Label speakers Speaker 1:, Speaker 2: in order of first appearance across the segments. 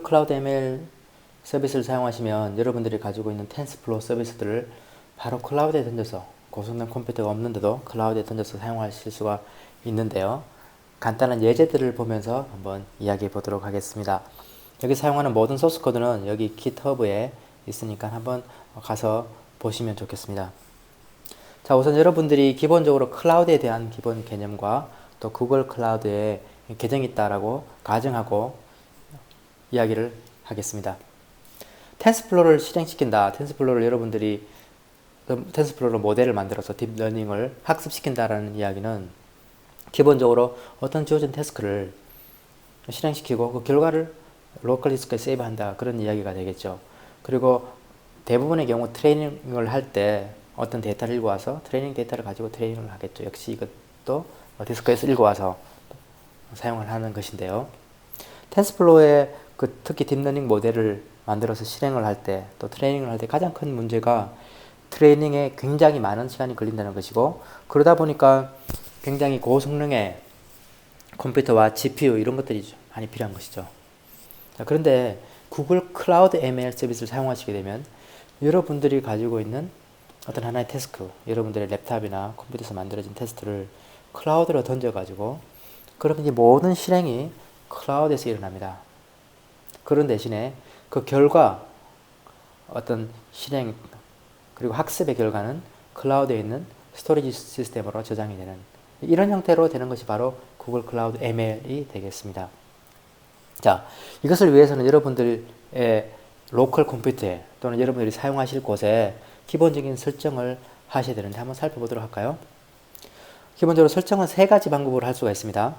Speaker 1: 클라우드 ML 서비스를 사용하시면 여러분들이 가지고 있는 텐스플로우 서비스들을 바로 클라우드에 던져서 고성능 컴퓨터가 없는데도 클라우드에 던져서 사용하실 수가 있는데요. 간단한 예제들을 보면서 한번 이야기해 보도록 하겠습니다. 여기 사용하는 모든 소스 코드는 여기 GitHub에 있으니까 한번 가서 보시면 좋겠습니다. 자, 우선 여러분들이 기본적으로 클라우드에 대한 기본 개념과 또 구글 클라우드에 계정이 있다라고 가정하고 이야기를 하겠습니다. 텐스플로우를 실행시킨다. 텐스플로우를 여러분들이 텐스플로우 모델을 만들어서 딥러닝을 학습시킨다라는 이야기는 기본적으로 어떤 주어진 태스크를 실행시키고 그 결과를 로컬 디스크에 세이브한다. 그런 이야기가 되겠죠. 그리고 대부분의 경우 트레이닝을 할 때 어떤 데이터를 읽어와서 트레이닝 데이터를 가지고 트레이닝을 하겠죠. 역시 이것도 디스크에서 읽어와서 사용을 하는 것인데요. 텐스플로우의 특히 딥러닝 모델을 만들어서 실행을 할 때 또 트레이닝을 할 때 가장 큰 문제가 트레이닝에 굉장히 많은 시간이 걸린다는 것이고, 그러다 보니까 굉장히 고성능의 컴퓨터와 GPU 이런 것들이 많이 필요한 것이죠. 자, 그런데 구글 클라우드 ML 서비스를 사용하시게 되면 여러분들이 가지고 있는 어떤 하나의 태스크, 여러분들의 랩탑이나 컴퓨터에서 만들어진 테스트를 클라우드로 던져가지고 그러면 이 모든 실행이 클라우드에서 일어납니다. 그런 대신에 그 결과, 어떤 실행 그리고 학습의 결과는 클라우드에 있는 스토리지 시스템으로 저장이 되는, 이런 형태로 되는 것이 바로 구글 클라우드 ML이 되겠습니다. 자, 이것을 위해서는 여러분들의 로컬 컴퓨터에 또는 여러분들이 사용하실 곳에 기본적인 설정을 하셔야 되는데 한번 살펴보도록 할까요? 기본적으로 설정은 세 가지 방법으로 할 수가 있습니다.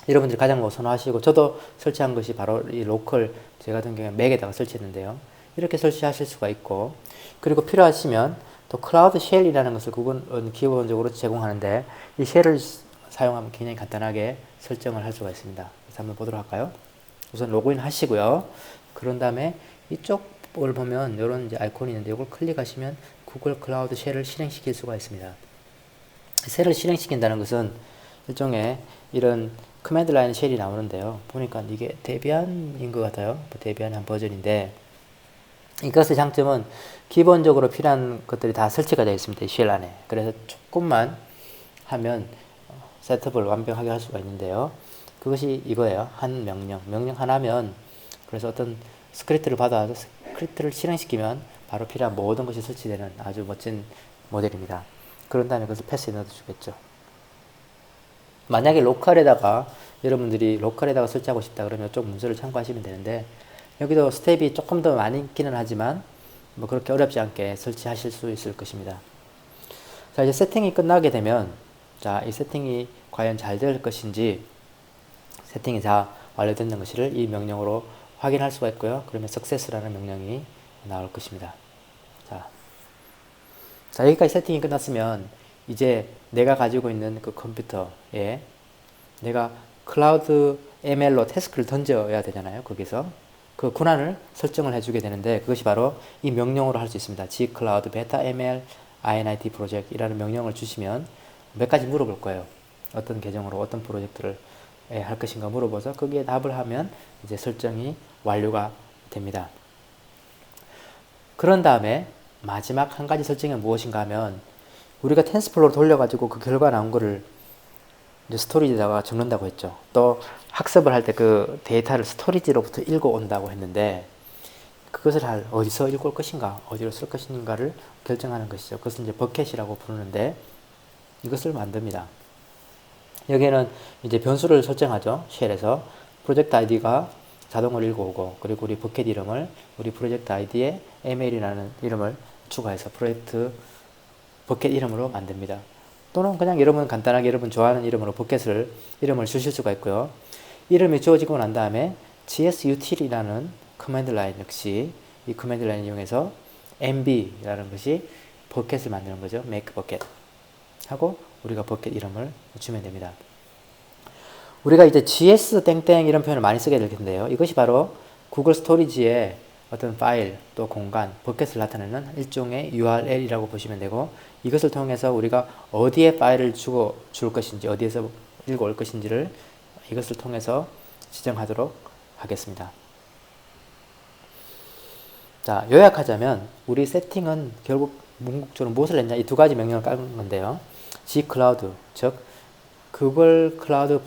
Speaker 1: 여러분들이 가장 선호하시고 저도 설치한 것이 바로 이 로컬, 제 같은 경우에 맥에다가 설치했는데요. 이렇게 설치하실 수가 있고, 그리고 필요하시면 또 클라우드 쉘이라는 것을 구글은 기본적으로 제공하는데 이 쉘을 사용하면 굉장히 간단하게 설정을 할 수가 있습니다. 그래서 한번 보도록 할까요? 우선 로그인 하시고요. 그런 다음에 이쪽을 보면 이런 이제 아이콘이 있는데 이걸 클릭하시면 구글 클라우드 쉘을 실행시킬 수가 있습니다. 쉘을 실행시킨다는 것은 일종의 이런 커맨드 라인 쉘이 나오는데요. 보니까 이게 데비안인 것 같아요. 데비안의 한 버전인데, 이것의 장점은 기본적으로 필요한 것들이 다 설치가 되어 있습니다. 이 쉘 안에. 그래서 조금만 하면 셋업을 완벽하게 할 수가 있는데요. 그것이 이거예요. 한 명령 하나면, 그래서 어떤 스크립트를 받아서 스크립트를 실행시키면 바로 필요한 모든 것이 설치되는 아주 멋진 모델입니다. 그런 다음에 그것을 패스에 넣어주겠죠. 만약에 로컬에다가 여러분들이 로컬에다가 설치하고 싶다 그러면 이쪽 문서를 참고하시면 되는데, 여기도 스텝이 조금 더 많이 있기는 하지만 뭐 그렇게 어렵지 않게 설치하실 수 있을 것입니다. 자, 이제 세팅이 끝나게 되면, 자, 이 세팅이 과연 잘 될 것인지, 세팅이 다 완료됐는 것을 이 명령으로 확인할 수가 있고요. 그러면 success라는 명령이 나올 것입니다. 자, 여기까지 세팅이 끝났으면 이제 내가 가지고 있는 그 컴퓨터에 내가 클라우드 ML로 태스크를 던져야 되잖아요. 거기서 그 권한을 설정을 해주게 되는데, 그것이 바로 이 명령으로 할 수 있습니다. gcloud beta ml init project 이라는 명령을 주시면 몇 가지 물어볼 거예요. 어떤 계정으로 어떤 프로젝트를 할 것인가 물어봐서 거기에 답을 하면 이제 설정이 완료가 됩니다. 그런 다음에 마지막 한 가지 설정이 무엇인가 하면, 우리가 텐스플로우를 돌려가지고 그 결과 나온 거를 이제 스토리지에다가 적는다고 했죠. 또 학습을 할 때 그 데이터를 스토리지로부터 읽어온다고 했는데, 그것을 어디서 읽을 것인가, 어디로 쓸 것인가를 결정하는 것이죠. 그것은 이제 버켓이라고 부르는데, 이것을 만듭니다. 여기에는 이제 변수를 설정하죠. 쉘에서 프로젝트 아이디가 자동으로 읽어오고, 그리고 우리 버켓 이름을 우리 프로젝트 아이디에 ml이라는 이름을 추가해서 프로젝트 버켓 이름으로 만듭니다. 또는 그냥 여러분 간단하게 여러분 좋아하는 이름으로 버켓을 이름을 주실 수가 있고요. 이름이 주어지고 난 다음에 gsutil이라는 커맨드 라인, 역시 이 커맨드 라인을 이용해서 mb라는 것이 버켓을 만드는 거죠. make bucket 하고 우리가 버켓 이름을 주면 됩니다. 우리가 이제 gs 땡땡 이런 표현을 많이 쓰게 될 텐데요. 이것이 바로 구글 스토리지의 어떤 파일 또 공간, 버켓을 나타내는 일종의 URL이라고 보시면 되고, 이것을 통해서 우리가 어디에 파일을 줄 것인지, 어디에서 읽어올 것인지를 이것을 통해서 지정하도록 하겠습니다. 자, 요약하자면 우리 세팅은 결국 궁극적으로 무엇을 했냐? 이 두 가지 명령을 깔은 건데요. G 클라우드, 즉 구글 클라우드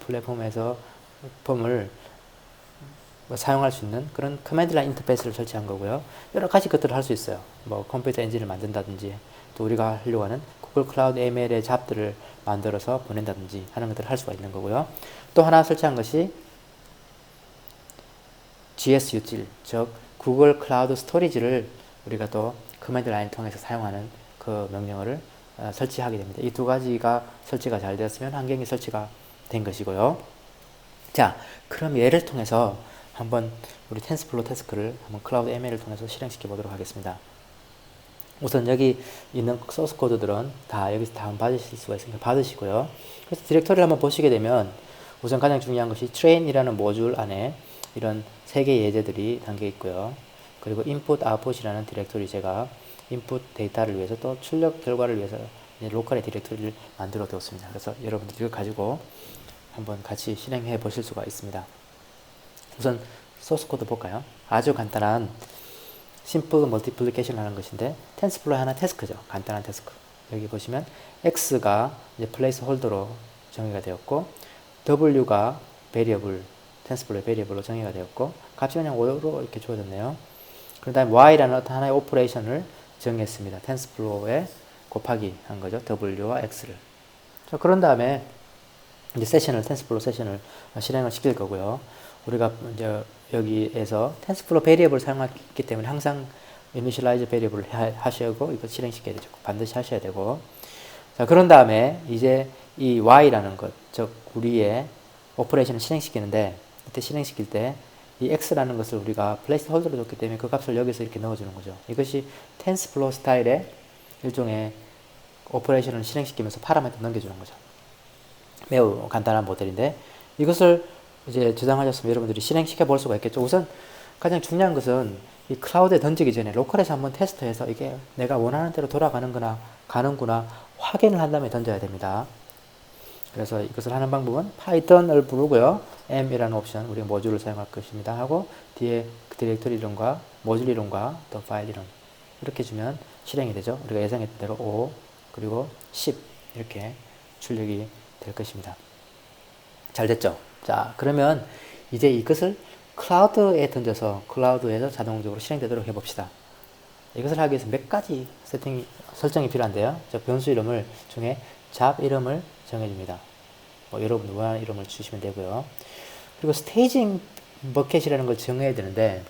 Speaker 1: 플랫폼에서 폼을 사용할 수 있는 그런 커맨드 라인 인터페이스를 설치한 거고요. 여러 가지 것들을 할 수 있어요. 뭐 컴퓨터 엔진을 만든다든지, 또 우리가 하려고 하는 구글 클라우드 ML의 잡들을 만들어서 보낸다든지 하는 것들을 할 수가 있는 거고요. 또 하나 설치한 것이 GSUtil, 즉 구글 클라우드 스토리지를 우리가 또 커맨드 라인을 통해서 사용하는 그 명령어를 설치하게 됩니다. 이 두 가지가 설치가 잘 되었으면 환경이 설치가 된 것이고요. 자, 그럼 얘를 통해서 한번 우리 텐스플로우 태스크를 한번 클라우드 ML을 통해서 실행시켜 보도록 하겠습니다. 우선 여기 있는 소스 코드들은 다 여기서 다운 받으실 수가 있으니까 받으시고요. 그래서 디렉토리를 한번 보시게 되면 우선 가장 중요한 것이 train이라는 모듈 안에 이런 세 개의 예제들이 담겨 있고요. 그리고 input, output이라는 디렉토리, 제가 input 데이터를 위해서 또 출력 결과를 위해서 로컬의 디렉토리를 만들어 두었습니다. 그래서 여러분들 이걸 가지고 한번 같이 실행해 보실 수가 있습니다. 우선 소스 코드 볼까요? 아주 간단한 심플 멀티플리케이션 하는 것인데 텐스플로우 하나 태스크죠. 간단한 태스크. 여기 보시면 x가 이제 플레이스 홀더로 정의가 되었고 w가 베리어블, 텐스플로우의 베리어블로 정의가 되었고 값이 그냥 5로 이렇게 주어졌네요. 그 다음에 y라는 어떤 하나의 오퍼레이션을 정했습니다. 텐스플로우에 곱하기 한 거죠. w와 x를. 자, 그런 다음에 이제 텐스플로우 세션을 실행을 시킬 거고요. 우리가 이제 여기에서 텐스플로우 베리어블을 사용했기 때문에 항상 initialize 베리어블을 하시고 이거 실행시켜야 되죠. 반드시 하셔야 되고. 자, 그런 다음에 이제 이 y라는 것, 즉 우리의 오퍼레이션을 실행시키는데 이때 실행시킬 때 이 x라는 것을 우리가 플레이스 홀더로 줬기 때문에 그 값을 여기서 이렇게 넣어주는 거죠. 이것이 텐스플로우 스타일의 일종의 오퍼레이션을 실행시키면서 파라미터 넘겨주는 거죠. 매우 간단한 모델인데 이것을 이제 저장하셨으면 여러분들이 실행시켜 볼 수가 있겠죠. 우선 가장 중요한 것은 이 클라우드에 던지기 전에 로컬에서 한번 테스트해서 이게 내가 원하는 대로 돌아가는구나 가는구나 확인을 한 다음에 던져야 됩니다. 그래서 이것을 하는 방법은 파이썬을 부르고요. m이라는 옵션, 우리가 모듈을 사용할 것입니다. 하고 뒤에 디렉토리 이름과 모듈 이름과 또 파일 이름 이렇게 주면 실행이 되죠. 우리가 예상했던 대로 5 그리고 10 이렇게 출력이 될 것입니다. 잘 됐죠? 자, 그러면 이제 이것을 클라우드에 던져서 클라우드에서 자동적으로 실행되도록 해봅시다. 이것을 하기 위해서 몇 가지 설정이 필요한데요. 저 변수 이름을 중에 잡 이름을 정해줍니다. 뭐 여러분 원하는 이름을 주시면 되고요. 그리고 스테이징 버켓이라는 걸 정해야 되는데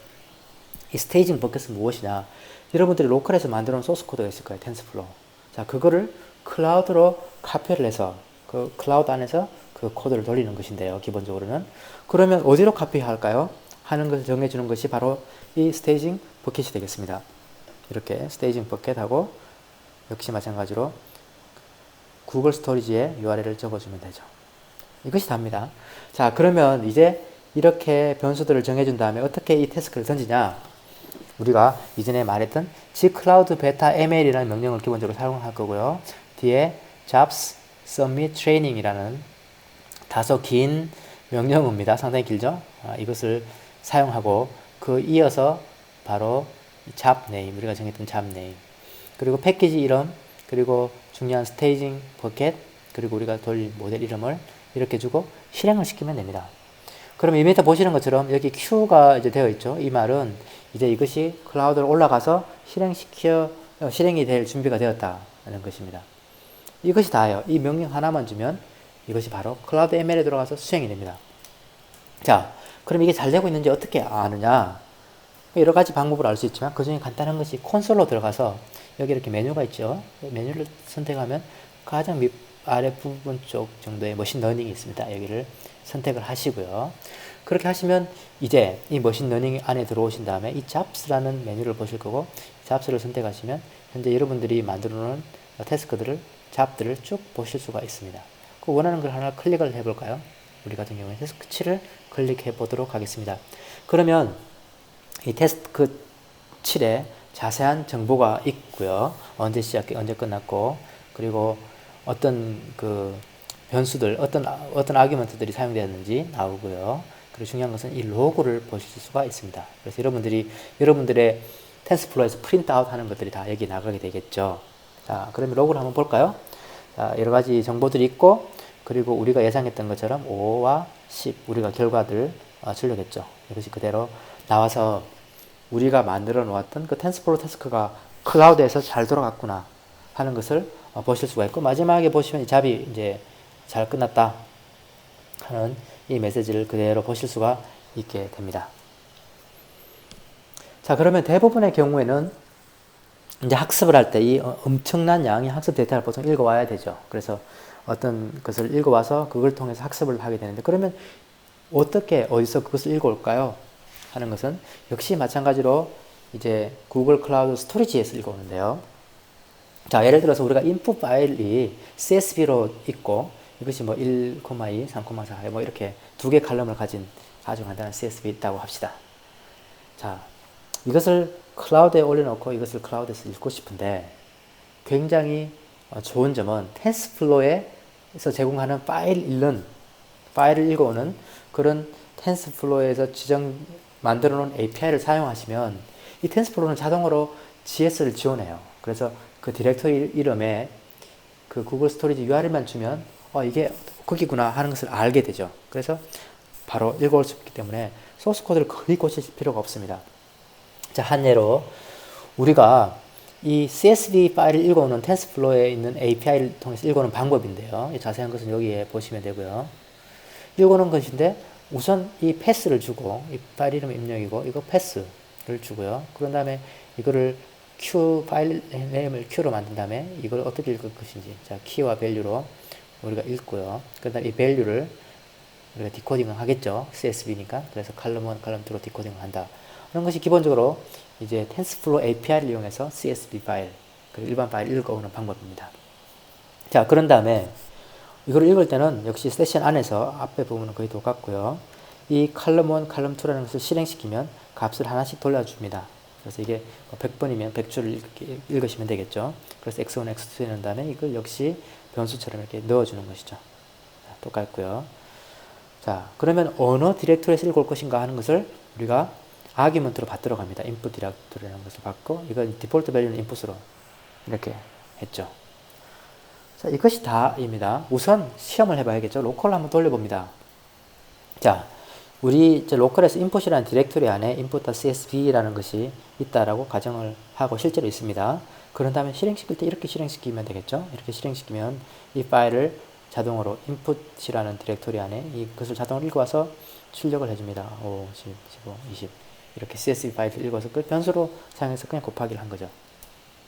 Speaker 1: 이 스테이징 버켓은 무엇이냐? 여러분들이 로컬에서 만들어 놓은 소스 코드가 있을 거예요. 텐스플로우. 자, 그거를 클라우드로 카피를 해서 그 클라우드 안에서 그 코드를 돌리는 것인데요. 기본적으로는. 그러면 어디로 카피할까요? 하는 것을 정해주는 것이 바로 이 스테이징 버켓이 되겠습니다. 이렇게 스테이징 버켓하고 역시 마찬가지로 구글 스토리지에 URL을 적어주면 되죠. 이것이 답니다. 자, 그러면 이제 이렇게 변수들을 정해준 다음에 어떻게 이 태스크를 던지냐? 우리가 이전에 말했던 gcloud beta ml이라는 명령을 기본적으로 사용할 거고요. 뒤에 jobs submit training이라는 다소 긴 명령어입니다. 상당히 길죠? 이것을 사용하고 그 이어서 바로 job name, 우리가 정했던 job name, 그리고 패키지 이름, 그리고 중요한 스테이징 버켓, 그리고 우리가 돌릴 모델 이름을 이렇게 주고 실행을 시키면 됩니다. 그럼 이 밑에 보시는 것처럼 여기 Q가 이제 되어 있죠. 이 말은 이제 이것이 클라우드로 올라가서 실행이 될 준비가 되었다는 것입니다. 이것이 다예요. 이 명령 하나만 주면 이것이 바로 클라우드 ML에 들어가서 수행이 됩니다. 자, 그럼 이게 잘 되고 있는지 어떻게 아느냐? 여러 가지 방법으로 알 수 있지만 그 중에 간단한 것이 콘솔로 들어가서 여기 이렇게 메뉴가 있죠. 메뉴를 선택하면 가장 아랫부분 쪽 정도의 머신러닝이 있습니다. 여기를 선택을 하시고요. 그렇게 하시면 이제 이 머신러닝 안에 들어오신 다음에 이 잡스라는 메뉴를 보실 거고 잡스를 선택하시면 현재 여러분들이 만들어 놓은 태스크들을 잡들을 쭉 보실 수가 있습니다. 그 원하는 걸 하나 클릭을 해볼까요? 우리 같은 경우에 태스크 7을 클릭해 보도록 하겠습니다. 그러면 이 태스크 7에 자세한 정보가 있고요. 언제 시작해, 언제 끝났고, 그리고 어떤 그 변수들, 어떤 아규먼트들이 사용되었는지 나오고요. 그 그리고 중요한 것은 이 로고를 보실 수가 있습니다. 그래서 여러분들의 텐스플로어에서 프린트 아웃 하는 것들이 다 여기 나가게 되겠죠. 자, 그러면 로고를 한번 볼까요? 자, 여러 가지 정보들이 있고, 그리고 우리가 예상했던 것처럼 5와 10, 우리가 결과들 출력했죠. 이것이 그대로 나와서 우리가 만들어 놓았던 그 텐스플로어 태스크가 클라우드에서 잘 돌아갔구나 하는 것을 보실 수가 있고, 마지막에 보시면 이 잡이 이제 잘 끝났다 하는 이 메시지를 그대로 보실 수가 있게 됩니다. 자, 그러면 대부분의 경우에는 이제 학습을 할 때 이 엄청난 양의 학습 데이터를 보통 읽어와야 되죠. 그래서 어떤 것을 읽어와서 그걸 통해서 학습을 하게 되는데, 그러면 어떻게 어디서 그것을 읽어올까요? 하는 것은 역시 마찬가지로 이제 구글 클라우드 스토리지에서 읽어오는데요. 자, 예를 들어서 우리가 인풋 파일이 CSV로 있고, 이것이 뭐 1,2, 3,4 뭐 이렇게 두 개 칼럼을 가진 아주 간단한 CSV 있다고 합시다. 자, 이것을 클라우드에 올려놓고 이것을 클라우드에서 읽고 싶은데, 굉장히 좋은 점은 텐스플로어에서 제공하는 파일을 읽어오는 그런 텐스플로어에서 만들어 놓은 API를 사용하시면 이 텐스플로어는 자동으로 GS를 지원해요. 그래서 그 디렉터리 이름에 그 구글 스토리지 URL만 주면 이게 거기구나 하는 것을 알게 되죠. 그래서 바로 읽어올 수 있기 때문에 소스 코드를 거의 고칠 필요가 없습니다. 자, 한 예로 우리가 이 CSV 파일을 읽어오는 텐스플로어에 있는 API를 통해서 읽어오는 방법인데요. 자세한 것은 여기에 보시면 되고요. 읽어오는 것인데 우선 이 패스를 주고, 이 파일 이름 입력이고 이거 패스를 주고요. 그런 다음에 이거를 파일 네임을 Q로 만든 다음에 이걸 어떻게 읽을 것인지, 자, 키와 밸류로 우리가 읽고요. 그 다음에 이 밸류를 우리가 디코딩을 하겠죠. CSV니까. 그래서 칼럼 1, 칼럼 2로 디코딩을 한다. 이런 것이 기본적으로 이제 텐스플로어 API를 이용해서 CSV 파일, 그리고 일반 파일 읽어오는 방법입니다. 자, 그런 다음에 이걸 읽을 때는 역시 세션 안에서 앞에 부분은 거의 똑같고요. 이 칼럼 1, 칼럼 2라는 것을 실행시키면 값을 하나씩 돌려줍니다. 그래서 이게 100번이면 100줄을 읽으시면 되겠죠. 그래서 x1, x2 는 다음에 이걸 역시 변수처럼 이렇게 넣어주는 것이죠. 자, 똑같고요. 자, 그러면 어느 디렉토리에서 읽을 것인가 하는 것을 우리가 아규먼트로 받들어 갑니다. 인풋 디렉토리라는 것을 받고, 이건 디폴트 밸류는 인풋으로 이렇게 했죠. 자, 이것이 다입니다. 우선 시험을 해봐야겠죠. 로컬을 한번 돌려봅니다. 자, 우리 이제 로컬에서 인풋이라는 디렉토리 안에 input.csv라는 것이 있다라고 가정을 하고 실제로 있습니다. 그런 다음에 실행시킬 때 이렇게 실행시키면 되겠죠. 이렇게 실행시키면 이 파일을 자동으로 input이라는 디렉토리 안에 이것을 자동으로 읽어와서 출력을 해줍니다. 5, 10, 15, 20 이렇게 CSV 파일을 읽어서 그 변수로 사용해서 그냥 곱하기를 한 거죠.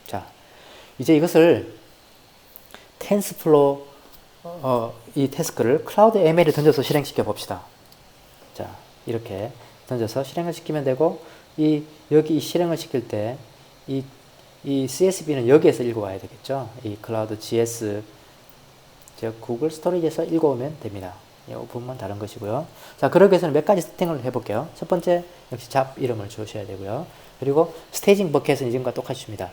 Speaker 1: 자, 이제 이것을 텐스플로어 이 태스크를 클라우드 ML에 던져서 실행시켜 봅시다. 자, 이렇게 던져서 실행을 시키면 되고, 여기 실행을 시킬 때 이 CSV는 여기에서 읽어와야 되겠죠. 이 클라우드 GS, 즉 구글 스토리지에서 읽어오면 됩니다. 이 부분만 다른 것이고요. 자, 그러기 위해서는 몇 가지 세팅을 해볼게요. 첫 번째, 역시 잡 이름을 주셔야 되고요. 그리고 스테이징 버켓은 이전과 똑같이 줍니다.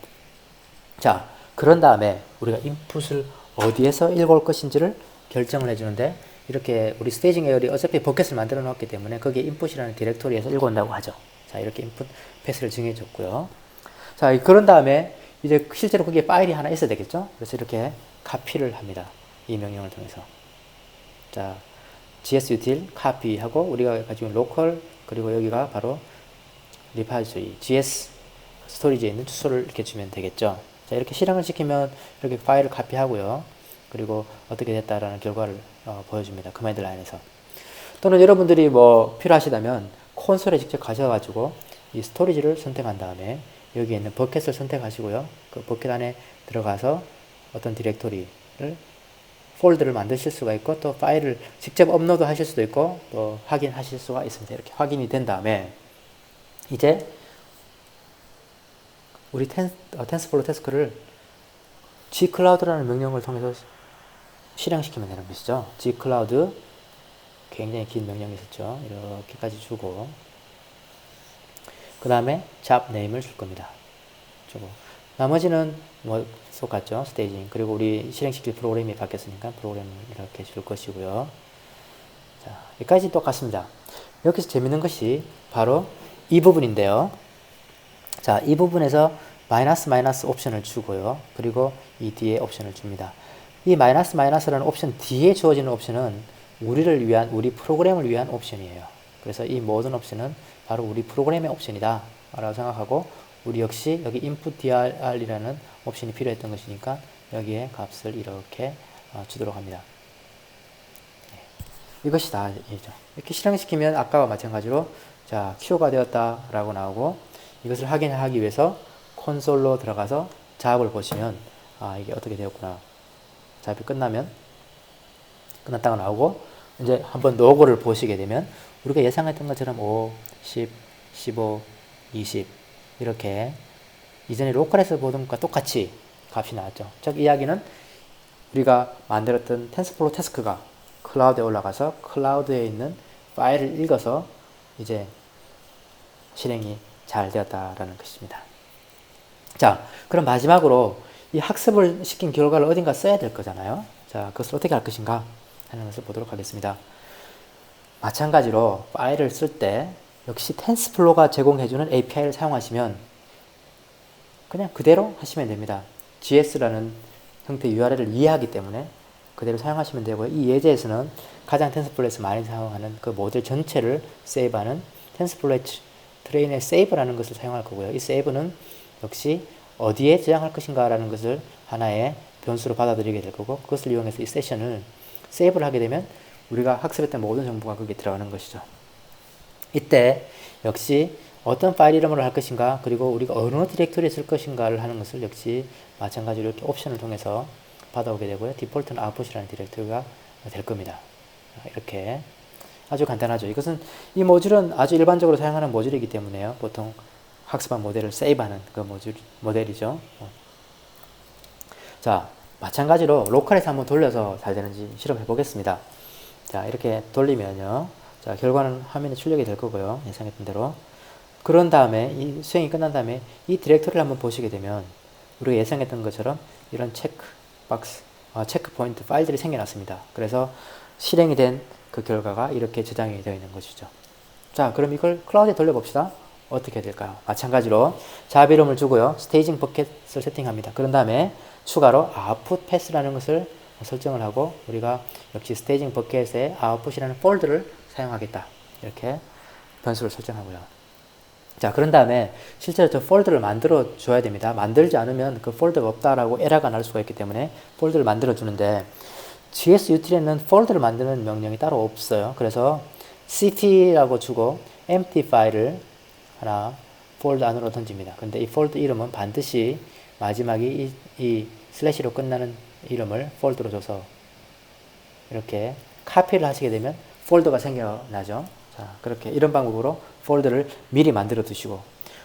Speaker 1: 자, 그런 다음에 우리가 인풋을 어디에서 읽어올 것인지를 결정을 해주는데, 이렇게 우리 스테이징 에어리 어차피 버켓을 만들어 놓았기 때문에 거기에 인풋이라는 디렉토리에서 읽어온다고 하죠. 자, 이렇게 인풋 패스를 정해줬고요. 자, 그런 다음에 이제 실제로 거기에 파일이 하나 있어야 되겠죠. 그래서 이렇게 카피를 합니다. 이 명령을 통해서. 자, gsutil 카피하고, 우리가 가지고 있는 로컬, 그리고 여기가 바로 리파지토리 gs 스토리지에 있는 주소를 이렇게 주면 되겠죠. 자, 이렇게 실행을 시키면 이렇게 파일을 카피하고요. 그리고 어떻게 됐다라는 결과를 보여줍니다. 커맨드 라인에서. 또는 여러분들이 뭐 필요하시다면 콘솔에 직접 가셔가지고 이 스토리지를 선택한 다음에 여기 있는 버켓을 선택하시고요. 그 버켓 안에 들어가서 어떤 디렉토리를, 폴더를 만드실 수가 있고, 또 파일을 직접 업로드 하실 수도 있고, 또 확인하실 수가 있습니다. 이렇게 확인이 된 다음에 이제 우리 텐스플로어 태스크를 gcloud라는 명령을 통해서 실행시키면 되는 것이죠. gcloud, 굉장히 긴 명령이 있었죠. 이렇게까지 주고, 그 다음에 잡 네임을 줄 겁니다. 주고, 나머지는 뭐 똑같죠. 스테이징. 그리고 우리 실행시킬 프로그램이 바뀌었으니까 프로그램을 이렇게 줄 것이고요. 자, 여기까지 똑같습니다. 여기서 재밌는 것이 바로 이 부분인데요. 자, 이 부분에서 마이너스 옵션을 주고요. 그리고 이 뒤에 옵션을 줍니다. 이 마이너스라는 옵션 뒤에 주어지는 옵션은 우리 프로그램을 위한 옵션이에요. 그래서 이 모든 옵션은 바로 우리 프로그램의 옵션이다 라고 생각하고, 우리 역시 여기 input dr이라는 옵션이 필요했던 것이니까 여기에 값을 이렇게 주도록 합니다. 이것이 다이죠. 이렇게 실행시키면 아까와 마찬가지로 자, Q가 되었다 라고 나오고, 이것을 확인하기 위해서 콘솔로 들어가서 작업을 보시면 이게 어떻게 되었구나. 작업이 끝났다고 나오고, 이제 한번 로고를 보시게 되면 우리가 예상했던 것처럼 5, 10, 15, 20 이렇게 이전에 로컬에서 보던 것과 똑같이 값이 나왔죠. 즉 이야기는 우리가 만들었던 텐스플로우 태스크가 클라우드에 올라가서 클라우드에 있는 파일을 읽어서 이제 실행이 잘 되었다라는 것입니다. 자, 그럼 마지막으로 이 학습을 시킨 결과를 어딘가 써야 될 거잖아요. 자, 그것을 어떻게 할 것인가 하는 것을 보도록 하겠습니다. 마찬가지로 파일을 쓸 때 역시 텐스플로우가 제공해주는 API를 사용하시면 그냥 그대로 하시면 됩니다. GS라는 형태의 URL을 이해하기 때문에 그대로 사용하시면 되고요. 이 예제에서는 가장 텐스플로우에서 많이 사용하는 그 모델 전체를 세이브하는 텐스플로우 트레인의 세이브라는 것을 사용할 거고요. 이 세이브는 역시 어디에 저장할 것인가 라는 것을 하나의 변수로 받아들이게 될 거고, 그것을 이용해서 이 세션을 세이브를 하게 되면 우리가 학습했던 모든 정보가 거기에 들어가는 것이죠. 이때 역시 어떤 파일 이름으로 할 것인가, 그리고 우리가 어느 디렉토리에 쓸 것인가를 하는 것을 역시 마찬가지로 이렇게 옵션을 통해서 받아오게 되고요. 디폴트는 아웃풋이라는 디렉토리가 될 겁니다. 이렇게 아주 간단하죠. 이것은 이 모듈은 아주 일반적으로 사용하는 모듈이기 때문에요. 보통 학습한 모델을 세이브하는 그 모델이죠. 자, 마찬가지로 로컬에서 한번 돌려서 잘 되는지 실험해 보겠습니다. 자, 이렇게 돌리면요. 자, 결과는 화면에 출력이 될 거고요. 예상했던 대로. 그런 다음에 이 수행이 끝난 다음에 이 디렉토리를 한번 보시게 되면 우리가 예상했던 것처럼 이런 체크 포인트 파일들이 생겨났습니다. 그래서 실행이 된 그 결과가 이렇게 저장이 되어 있는 것이죠. 자, 그럼 이걸 클라우드에 돌려봅시다. 어떻게 될까요? 마찬가지로 잡 이름을 주고요. 스테이징 버켓을 세팅합니다. 그런 다음에 추가로 output pass라는 것을 설정을 하고, 우리가 역시 스테이징 버켓에 output이라는 폴더를 사용하겠다. 이렇게 변수를 설정하고요. 자, 그런 다음에 실제로 저 폴더를 만들어 줘야 됩니다. 만들지 않으면 그 폴더가 없다라고 에러가 날 수가 있기 때문에 폴더를 만들어 주는데, GS util에는 폴더를 만드는 명령이 따로 없어요. 그래서 cp라고 주고 empty 파일을 하나 폴더 안으로 던집니다. 근데 이 폴더 이름은 반드시 마지막이 이 슬래시로 끝나는 이름을 폴더로 줘서 이렇게 카피를 하시게 되면 폴더가 생겨나죠. 자, 그렇게 이런 방법으로 폴더를 미리 만들어 두시고,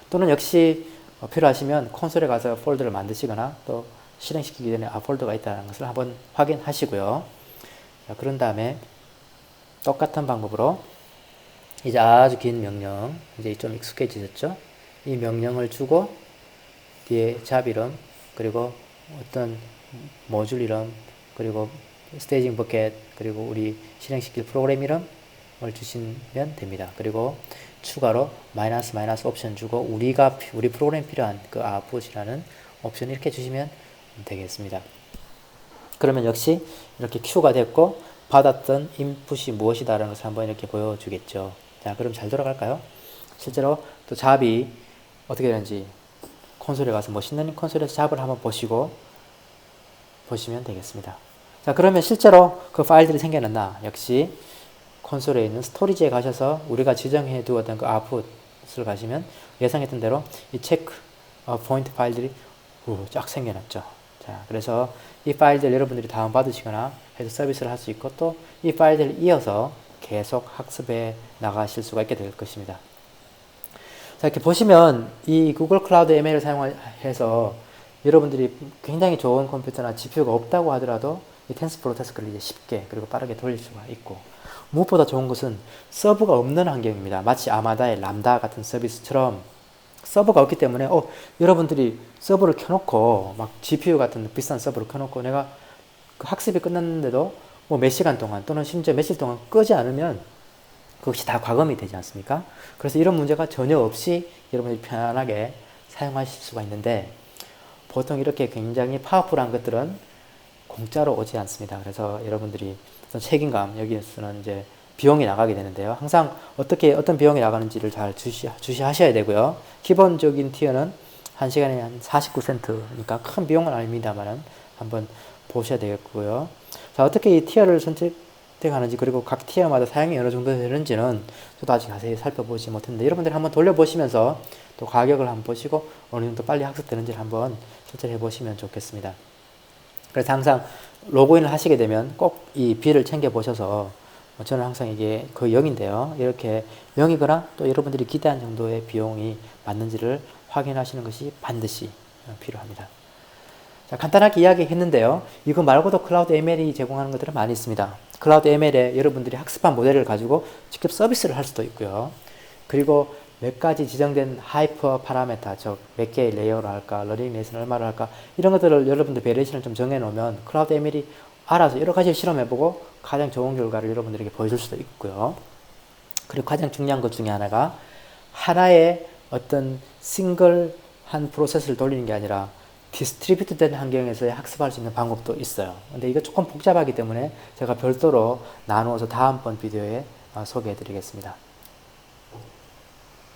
Speaker 1: 또는 역시 필요하시면 콘솔에 가서 폴더를 만드시거나 또 실행시키기 전에 폴더가 있다는 것을 한번 확인하시고요. 자, 그런 다음에 똑같은 방법으로 이제 아주 긴 명령, 이제 좀 익숙해지셨죠? 이 명령을 주고 뒤에 잡 이름, 그리고 어떤 모듈 이름, 그리고 스테이징 버켓, 그리고 우리 실행시킬 프로그램 이름을 주시면 됩니다. 그리고 추가로 마이너스 옵션 주고 우리 프로그램 필요한 그 output이라는 옵션 이렇게 주시면 되겠습니다. 그러면 역시 이렇게 Q가 됐고 받았던 인풋이 무엇이다라는 것을 한번 이렇게 보여주겠죠. 자, 그럼 잘 돌아갈까요? 실제로 또 잡이 어떻게 되는지 콘솔에 가서 머신러닝 콘솔에서 잡을 한번 보시면 되겠습니다. 자, 그러면 실제로 그 파일들이 생겨났나? 역시 콘솔에 있는 스토리지에 가셔서 우리가 지정해 두었던 그 아웃풋을 가시면 예상했던 대로 이 체크 포인트 파일들이 쫙 생겨났죠. 자, 그래서 이 파일들 여러분들이 다운받으시거나 해서 서비스를 할 수 있고, 또 이 파일들을 이어서 계속 학습해 나가실 수가 있게 될 것입니다. 자, 이렇게 보시면 이 구글 클라우드 ML을 사용해서 여러분들이 굉장히 좋은 컴퓨터나 GPU가 없다고 하더라도 이 텐스플로우 태스크를 이제 쉽게 그리고 빠르게 돌릴 수가 있고, 무엇보다 좋은 것은 서버가 없는 환경입니다. 마치 아마다의 람다 같은 서비스처럼 서버가 없기 때문에 여러분들이 서버를 켜놓고 막 GPU 같은 비싼 서버를 켜놓고 내가 그 학습이 끝났는데도 뭐 몇 시간 동안 또는 심지어 며칠 동안 끄지 않으면 그것이 다 과금이 되지 않습니까? 그래서 이런 문제가 전혀 없이 여러분들이 편안하게 사용하실 수가 있는데, 보통 이렇게 굉장히 파워풀한 것들은 공짜로 오지 않습니다. 그래서 여러분들이 어떤 책임감, 여기에서는 이제 비용이 나가게 되는데요. 항상 어떤 비용이 나가는지를 잘 주시하셔야 되고요. 기본적인 티어는 한 시간에 한 49센트니까 큰 비용은 아닙니다만은 한번 보셔야 되겠고요. 자, 어떻게 이 티어를 선택하는지, 그리고 각 티어마다 사용이 어느 정도 되는지는 저도 아직 자세히 살펴보지 못했는데, 여러분들이 한번 돌려보시면서 또 가격을 한번 보시고 어느 정도 빨리 학습되는지를 한번 실제로 해보시면 좋겠습니다. 그래서 항상 로그인을 하시게 되면 꼭 이 비를 챙겨 보셔서, 저는 항상 이게 거의 0인데요. 이렇게 0이거나 또 여러분들이 기대한 정도의 비용이 맞는지를 확인하시는 것이 반드시 필요합니다. 자, 간단하게 이야기했는데요. 이거 말고도 클라우드 ML이 제공하는 것들은 많이 있습니다. 클라우드 ML에 여러분들이 학습한 모델을 가지고 직접 서비스를 할 수도 있고요. 그리고 몇 가지 지정된 하이퍼 파라메타, 즉 몇 개의 레이어를 할까, 러닝 레이스는 얼마를 할까, 이런 것들을 여러분들 베리에이션을 좀 정해놓으면 클라우드 ML이 알아서 여러 가지를 실험해보고 가장 좋은 결과를 여러분들에게 보여줄 수도 있고요. 그리고 가장 중요한 것 중에 하나가 하나의 어떤 싱글 한 프로세스를 돌리는 게 아니라 디스트리뷰트 된 환경에서 학습할 수 있는 방법도 있어요. 근데 이거 조금 복잡하기 때문에 제가 별도로 나누어서 다음번 비디오에 소개해 드리겠습니다.